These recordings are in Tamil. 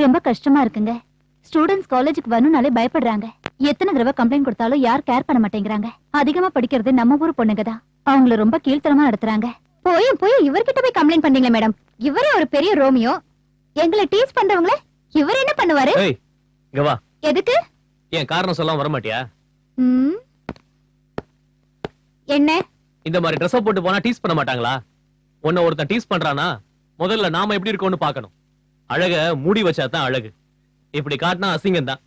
ரொம்ப கஷ்டமா இருக்குங்க. ஸ்டூடெண்ட்ஸ் காலேஜுக்கு வரணும்னாலே பயப்படுறாங்க. எத்தனை தடவை கம்ப்ளைண்ட் கொடுத்தாலும் யார் கேர் பண்ண மாட்டேங்கிறாங்க. அதிகமா படிக்கிறது நம்ம ஊர் பொண்ணுங்க தான். அவங்கள ரொம்ப கீழ்த்தரமா நடத்துறாங்க. போய் இவர்கிட்ட போய் கம்ப்ளைண்ட் பண்ணீங்களா மேடம்? இவரே ஒரு பெரிய ரோமியோ. எங்களை டீஸ் பண்றவங்கள இவர் என்ன பண்ணுவாரு? இங்க வா. எதுக்கு? ஏன் காரணம் சொல்லாம வர மாட்டியா? என்ன இந்த மாதிரி ட்ரெஸ் போட்டு போனா டீஸ் பண்ண மாட்டாங்களா? உன்னை ஒருத்தன் டீஸ் பண்றானா முதல்ல நாம எப்படி இருக்கோம்னு பார்க்கணும். அழக மூடி வச்சாதான் அழகு. இப்படி காட்டினா அசிங்கம் தான்.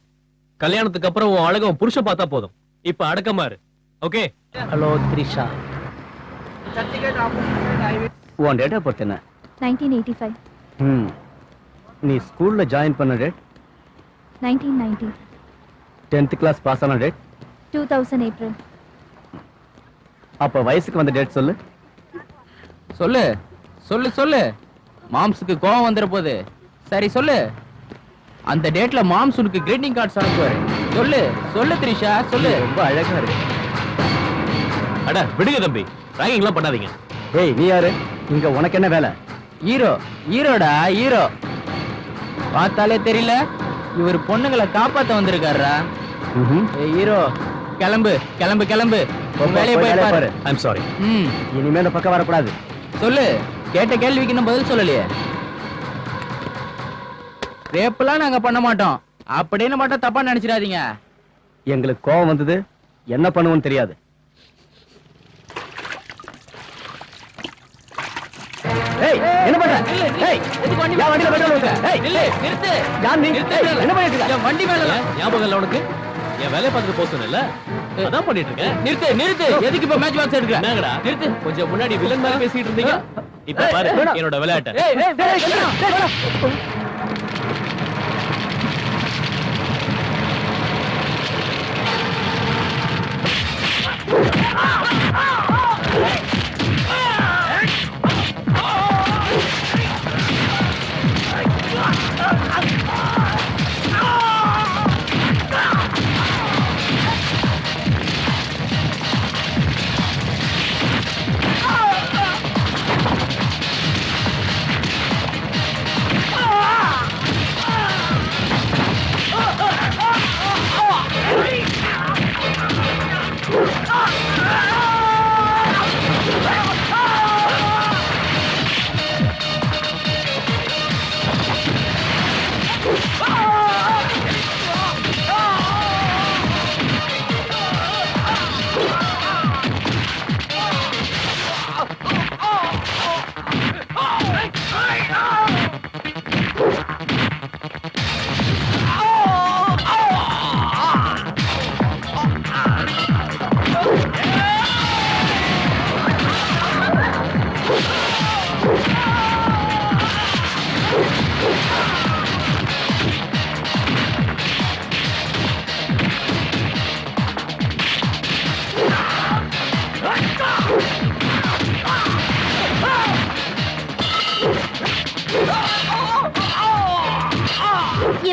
கல்யாணத்துக்கு அப்புறம் உன் அழக உன் புருஷன் பார்த்தா போதும். இப்ப அடக்கமா இரு. ஓகே? ஹலோ த்ரிஷா, உன் டேட் ஆஃப் பர்த் என்ன? 1985. நீ ஸ்கூல்ல ஜாயின் பண்ண டேட்? 1990. 10th கிளாஸ் பாஸ் ஆன டேட்? 2000 ஏப்ரல். அப்ப வயசுக்கு வந்த டேட் சொல்லு. சொல்லு சொல்லு சொல்லு. மாம்ஸுக்கு கோவம் வந்துற போது. சரி சொல்லு. அந்த டேட்ல மாம்ஸ் உனக்கு கிரீட்டிங் கார்ட்ஸ் அனுப்புவாரு. சொல்லு சொல்லு த்ரிஷா சொல்லு. ரொம்ப அழகா இருக்கு. அட விடுங்க தம்பி, ராகிங்லாம் பண்ணாதீங்க. ஏய் நீ யாரு? இங்க உனக்கு என்ன வேலை? ஹீரோடா ஹீரோ. பார்த்தாலே தெரியல இவர் பொண்ணுங்களை காப்பாத்த வந்திருக்காரா. ஹீரோ கிளம்பு கிளம்பு கிளம்பு. வேலையை போய் பாரு. ஐ அம் சாரி. இனிமே இந்த பக்கம் வரக்கூடாது. சொல்லு. கேட்ட கேள்விக்கு இன்னும் பதில் சொல்லலையே. ரேப்லாம் நாங்க பண்ண மாட்டோம் அப்படின்னு மட்டும் தப்பா நினைச்சிடாதீங்க. எங்களுக்கு கோவம் வந்தது, என்ன பண்ணுவோம்னு தெரியாது. ஏய் என்ன பண்ற? ஏய் யா வண்டில பெட்ரோல் ஊத்து. ஏய் நில்லு நிறுத்து. யார் நீ? என்ன பண்ணிட்டு இருக்க? என் வண்டி மேல ஞாபகம் இல்ல உனக்கு? என் வேலையை பார்த்துட்டு போக சொன்னேன்ல, அதான் பண்ணிட்டு இருக்கேன். நிறுத்து நிறுத்து. எதுக்கு இப்ப மேட்ச் பாக்ஸ் எடுக்கிற? என்னங்கடா நிறுத்து. கொஞ்சம் முன்னாடி வில்லன் மாதிரி பேசிட்டு இருந்தீங்க. இப்ப பாரு என்னோட விளையாட்டை. ஏய் ஏய் ஏய்.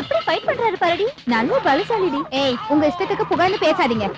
எப்படி ஃபைட் பண்றாரு பாருடி. நல்ல பலசாலிடி. ஏய் உங்க இஷ்டத்துக்கு புகழ்ந்து பேசாதீங்க.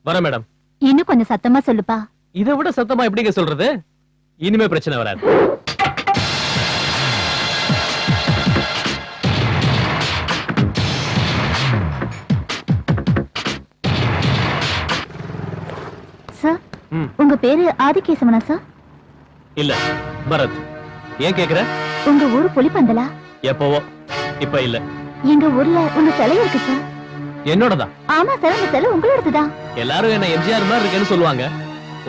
வர மேடம். இன்னும் கொஞ்சம் சத்தமா சொல்லுப்பா. இதை விட சத்தமா எப்படிங்க சொல்றது? இனிமே பிரச்சனை வராது. சார் உங்க பேரு ஆதிகேசவனா சார்? இல்ல பரத். ஏன் கேக்குற? உங்க ஊரு புலிப்பந்தலா? எப்பவோ, இப்ப இல்ல. எங்க ஊர்ல உங்க சிலை இருக்கு சார். என்னோடதா? ஆமா சார், உங்க சிலை உங்களோடதுதான். எல்லாரும் என்ன எம்ஜிஆர் மாதிரி இருக்கேன்னு சொல்லுவாங்க.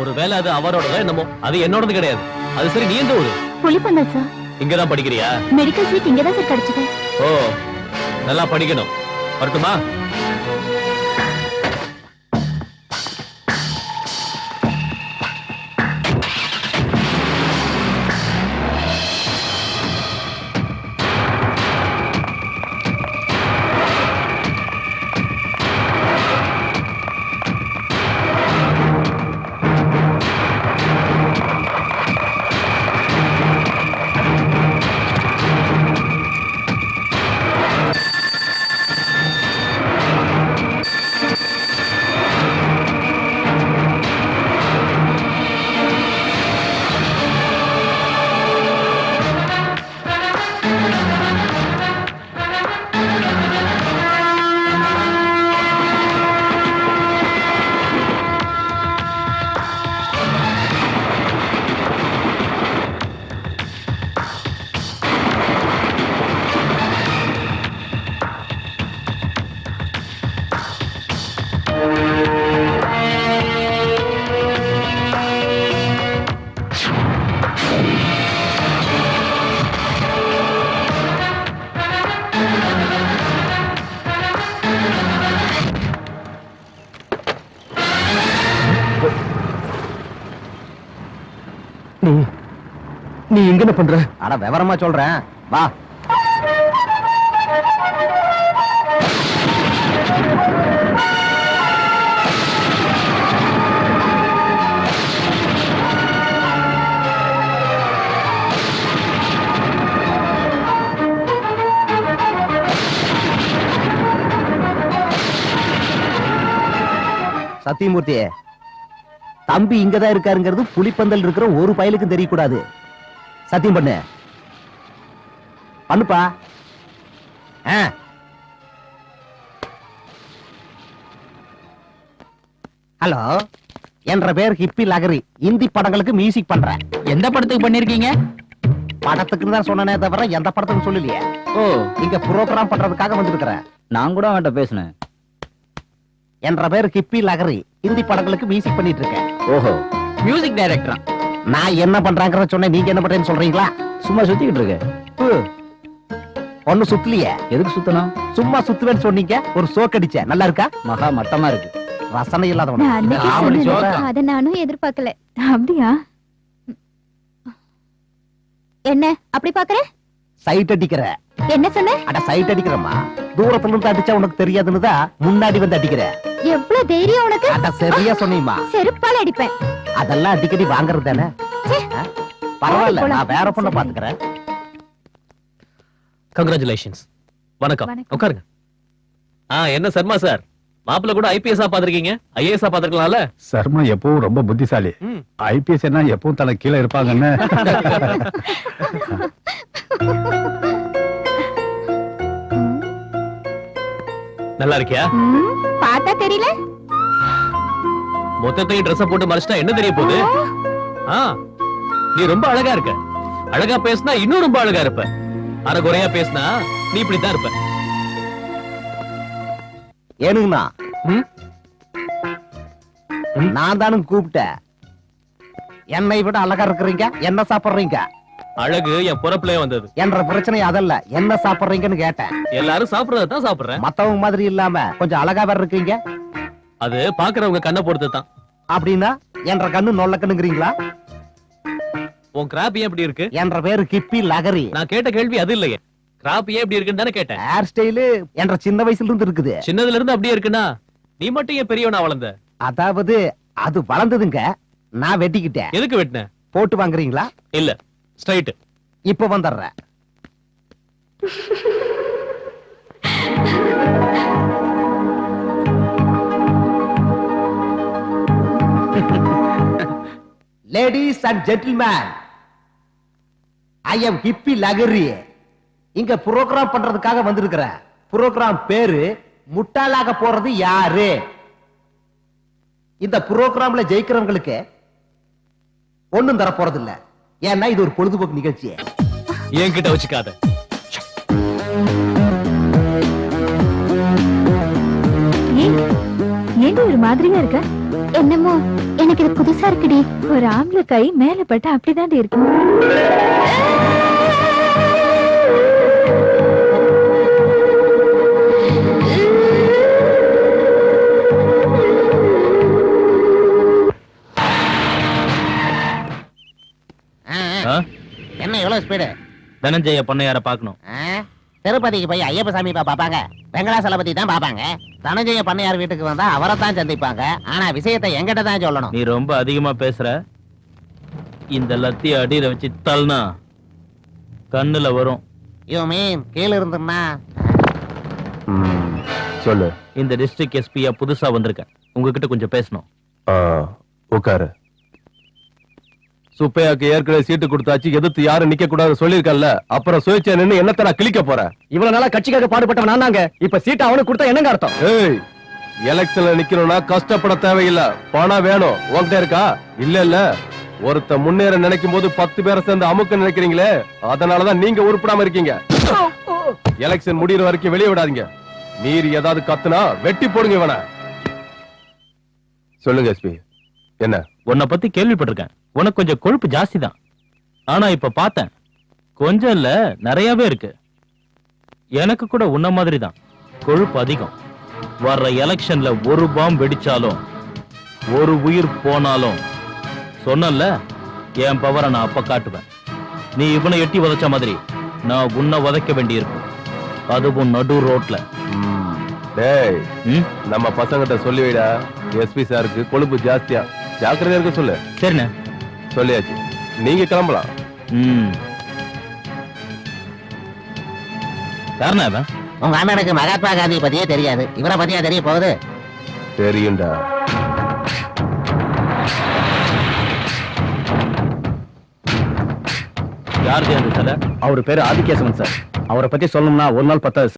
ஒருவேளை அது அவரோடதோ என்னமோ. அது என்னோடது கிடையாது. அது சரி, நீ எந்த ஊரு? புலிப்பந்தல் சார். இங்கதான் படிக்கிறியா? மெடிக்கல் சீட் இங்கதான் சார் கிடைச்சது. ஓ, நல்லா படிக்கணும். வரட்டுமா? நீ இங்க என்ன பண்ற? அட விவரமா சொல்றேன், வா. சத்தியமூர்த்தி, தம்பி இங்கதான் இருக்காருங்கிறது புலிப்பந்தல் இருக்கிற ஒரு பயலுக்கும் தெரியக்கூடாது. சத்தியம் பண்ணு. பண்ணுப்பா. ஹலோ, என்ற பேர் ஹிப்பி லகரி. இந்தி படங்களுக்கு மியூசிக் பண்றேன். எந்த படத்துக்கு பண்ணிருக்கீங்க? படத்துக்கு தான் சொன்னனே தவிர எந்த படத்துக்கு சொல்லலையே. ஓ, இங்க புரோகிராம் பண்றதுக்காக வந்திருக்கிறேன். நான் கூட அவன்கிட்ட பேசினேன். என்ற பேர் ஹிப்பி லகரி. இந்தி படங்களுக்கு மியூசிக் பண்ணிட்டு இருக்கேன். ஓஹோ, மியூசிக் டைரக்டரா? நான் என்ன பண்றாங்க சொன்னேன், நீங்க என்ன பண்றேன்னு சொல்றீங்களா? சும்மா சுத்திக்கிட்டு இருக்க. ஒண்ணு சுத்தலையே. எதுக்கு சுத்தணும்? சும்மா சுத்துவேன்னு சொன்னீங்க, ஒரு சோக்கடிச்ச. நல்லா இருக்கா? மகா மட்டமா இருக்கு. ரசனை இல்லாதவன. நான் அன்னைக்கே ஆவணி சொன்னேன். சோக்கா. அத நானும் எதிர்பார்க்கல. அப்படியா? என்ன அப்படி பாக்குற? சைட் அடிக்கிற. என்ன சொன்ன? அட சைட் அடிக்கிறமா. தூரத்துல இருந்து அடிச்சா உனக்கு தெரியாதுன்னு தான் முன்னாடி வந்து அடிக்கிற. எவ்வளவு தைரியம் உனக்கு? அட சரியா சொன்னீமா. செருப்பால அடிப்பேன். அதெல்லாம் அடிக்கடி வாங்குறது தானே. பரவாயில்ல, நான் வேற பொண்ண பாத்துக்கிறேன். கங்க்ராச்சுலேஷன்ஸ். வணக்கம். வணக்கம். உட்காருங்க. என்ன சர்மா சார், மாப்பிள்ள கூட ஐபிஎஸ் பாத்திருக்கீங்க, ஐஏஎஸ் பாத்திருக்கலாம்ல? சர்மா எப்பவும் ரொம்ப புத்திசாலி. ஐபிஎஸ் என்ன எப்பவும் தலை கீழே இருப்பாங்கன்னு. நல்லா இருக்கியா? பார்த்தா தெரியல. மொத்தத்தையும் ட்ரெஸ் போட்டு மறைச்சிட்டா என்ன தெரிய போகுது? நீ ரொம்ப அழகா இருக்க. அழகா பேசினா இன்னும் ரொம்ப அழகா இருப்ப. அரைகுறையா பேசினா நீ இப்படித்தான் இருப்ப. ஏனுங்கண்ணா, ம்? நான் தானும் கூப்பிட்டேன். என்னை விட அழகா இருக்கிறீங்க, என்ன சாப்பிடுறீங்க? அழகு என் பொறப்புலயே வந்தது. என்ற பிரச்சனை அதல்ல, என்ன சாப்பிடுறீங்கன்னு கேட்டேன். எல்லாரும் சாப்பிடறதான் சாப்பிடுறேன். மத்தவங்க மாதிரி இல்லாம கொஞ்சம் அழகா வேற இருக்கீங்க. அது பாக்குறவங்க கண்ணை பொறுத்து தான். அப்படின்னா என்ற கண்ணு நொல்ல கண்ணுங்கிறீங்களா? உன் கிராப் ஏன் இப்படி இருக்கு? என்ற பேரு கிப்பி லகரி. நான் கேட்ட கேள்வி அது இல்லையே. கிராப் ஏன் இப்படி இருக்குன்னு தானே கேட்டேன். ஹேர் ஸ்டைலு என்ற சின்ன வயசுல இருந்து இருக்குது. சின்னதுல இருந்து அப்படியே இருக்குன்னா நீ மட்டும் ஏன் பெரியவனா வளர்ந்த? அதாவது அது வளர்ந்ததுங்க, நான் வெட்டிக்கிட்டேன். எதுக்கு வெட்டின? போட்டு வாங்குறீங்களா? இல்ல, ஸ்ட்ரைட். இப்ப வந்துடுறேன். Ladies and gentlemen, I am ஹிப்பி லகரி. இங்க புரோகிராம் பண்றதுக்காக வந்திருக்கிறேன். புரோகிராம் பேரு முட்டாளாக போறது யாரு. இந்த புரோகிராம்ல ஜெயிக்கிறவங்களுக்கு ஒண்ணும் தர போறது இல்ல. ஏன்னா இது ஒரு பொழுதுபோக்கு நிகழ்ச்சி. என்கிட்ட வச்சுக்காத. ஏன் ஒரு மாதிரியா இருக்க? என்னமோ எனக்கு இது புதுசா இருக்குடி. ஒரு ஆம்பளை கை மேல பட்டு அப்படிதான் இருக்கு. ஆ? என்ன எவ்வளவு ஸ்பீடு? தனஞ்சய பண்ணையார பாக்கணும். திருப்பதிக்கு போய் ஐயப்ப சாமி பாப்பாங்க, வெங்கடாசலபதி தான் பாப்பாங்க. தனஞ்சய பண்ணையார் வீட்டுக்கு வந்தா அவரை தான் சந்திப்பாங்க. ஆனா விஷயத்தை எங்கிட்ட தான் சொல்லணும். நீ ரொம்ப அதிகமா பேசுற. இந்த லத்திய அடியில வச்சு தள்ளினா கண்ணுல வரும். யூ மீன் கீழ இருந்துன்னா? சொல்லு. இந்த டிஸ்ட்ரிக்ட் எஸ்பியா புதுசா வந்திருக்கேன். உங்ககிட்ட கொஞ்சம் பேசணும். உட்காரு. சுப்பையாக்கு ஏற்கனவே சீட்டு கொடுத்தாச்சு, எதிர்த்து யாரும் நிக்க கூடாது சொல்லிருக்கல. அப்புறம் சுயேட்சை நின்னு என்னத்த நான் கிழிக்க போறேன்? இவ்வளவு நாளா கட்சிக்காக பாடுபட்டவன் நான் தாங்க. இப்ப சீட்டை அவனுக்கு கொடுத்தா என்னங்க அர்த்தம்? ஏய், எலெக்ஷன்ல நிக்கணும்னா கஷ்டப்பட தேவையில்லை, பணம் வேணும். உன்கிட்ட இருக்கா? இல்ல. ஒருத்த முன்னேற நினைக்கும் போது 10 பேரை சேர்ந்து அமுக்க நினைக்கிறீங்களே, அதனாலதான் நீங்க உருப்படாம இருக்கீங்க. எலெக்ஷன் முடியற வரைக்கும் வெளியே விடாதீங்க. மீறி ஏதாவது கத்துனா வெட்டி போடுங்க இவனை. சொல்லுங்க எஸ்பி. என்ன? உன்னை பத்தி கேள்விப்பட்டிருக்கேன். உனக்கு கொஞ்சம் கொழுப்பு ஜாஸ்தி தான். ஆனா இப்ப பார்த்தேன், கொஞ்சம் இல்ல நிறையவே இருக்கு. எனக்கு கூட உன்ன மாதிரி தான் கொழுப்பு அதிகம். வர்ற எலெக்ஷன்ல ஒரு பாம்பு வெடிச்சாலும் ஒரு உயிர் போனாலும் சொன்னல, என் பவரை நான் அப்ப காட்டுவேன். நீ இவனை எட்டி உதைச்ச மாதிரி நான் உன்னை உதைக்க வேண்டியிருக்கும். அதுவும் நடு ரோட்ல. டேய், ம்? நம்ம பசங்கிட்ட சொல்லி வைடா, எஸ்பி சாருக்கு கொழுப்பு ஜாஸ்தியா, ஜாக்கிரதையா இருக்க சொல்லு. சரிண்ணே, சொல்லியாச்சு, நீங்க கிளம்பலாம். யாருண்ணா இவன்? உங்க அண்ணனுக்கு மகாத்மா காந்தி பத்தியே தெரியாது, இவரை பத்தியா தெரிய போகுது? தெரியும்டா. யாரு அந்த சிலை? அவர் பேரு ஆதிகேசவன் சார். அவரை பத்தி சொல்லணும்னா ஒரு நாள் 10.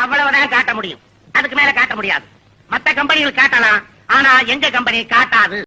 அவ்வளவுதான் காட்ட முடியும், அதுக்கு மேல காட்ட முடியாது. மத்த கம்பெனிகள் காட்டலாம், ஆனா எங்க கம்பெனி காட்டாது.